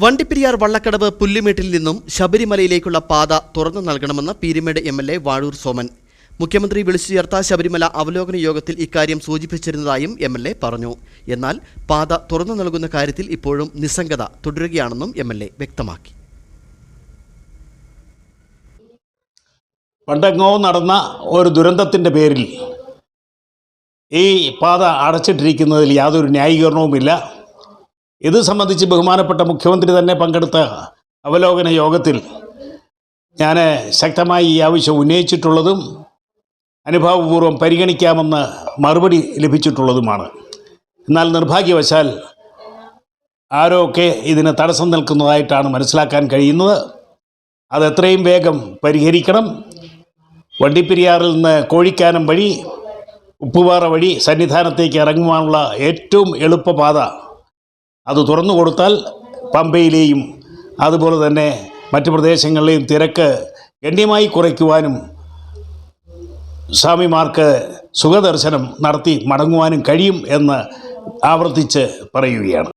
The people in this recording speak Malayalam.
വണ്ടിപ്പെരിയാർ വള്ളക്കടവ് പുല്ലുമേട്ടിൽ നിന്നും ശബരിമലയിലേക്കുള്ള പാത തുറന്നു നൽകണമെന്ന് പീരുമേട് എംഎൽഎ വാഴൂർ സോമൻ. മുഖ്യമന്ത്രി വിളിച്ചു ചേർത്ത ശബരിമല അവലോകന യോഗത്തിൽ ഇക്കാര്യം സൂചിപ്പിച്ചിരുന്നതായും എംഎൽഎ പറഞ്ഞു. എന്നാൽ പാത തുറന്നു നൽകുന്ന കാര്യത്തിൽ ഇപ്പോഴും നിസ്സംഗത തുടരുകയാണെന്നും എംഎൽഎ വ്യക്തമാക്കി. പണ്ടെങ്ങോ നടന്ന ഒരു ദുരന്തത്തിൻ്റെ പേരിൽ ഈ പാത അടച്ചിട്ടിരിക്കുന്നതിൽ യാതൊരു ന്യായീകരണവുമില്ല. ഇത് സംബന്ധിച്ച് ബഹുമാനപ്പെട്ട മുഖ്യമന്ത്രി തന്നെ പങ്കെടുത്ത അവലോകന യോഗത്തിൽ ഞാൻ ശക്തമായി ഈ ആവശ്യം ഉന്നയിച്ചിട്ടുള്ളതും അനുഭാവപൂർവ്വം പരിഗണിക്കാമെന്ന് മറുപടി ലഭിച്ചിട്ടുള്ളതുമാണ്. എന്നാൽ നിർഭാഗ്യവശാൽ ആരൊക്കെ ഇതിന് തടസ്സം നിൽക്കുന്നതായിട്ടാണ് മനസ്സിലാക്കാൻ കഴിയുന്നത്. അത് എത്രയും വേഗം പരിഹരിക്കണം. വണ്ടിപ്പെരിയാറിൽ നിന്ന് കോഴിക്കാനം വഴി ഉപ്പുപാറ വഴി സന്നിധാനത്തേക്ക് ഇറങ്ങുവാനുള്ള ഏറ്റവും എളുപ്പപാത അത് തുറന്നു കൊടുത്താൽ പമ്പയിലെയും അതുപോലെ തന്നെ മറ്റു പ്രദേശങ്ങളിലെയും തിരക്ക് ഗണ്യമായി കുറയ്ക്കുവാനും സ്വാമിമാർക്ക് സുഖദർശനം നടത്തി മടങ്ങുവാനും കഴിയും എന്ന് ആവർത്തിച്ച് പറയുകയാണ്.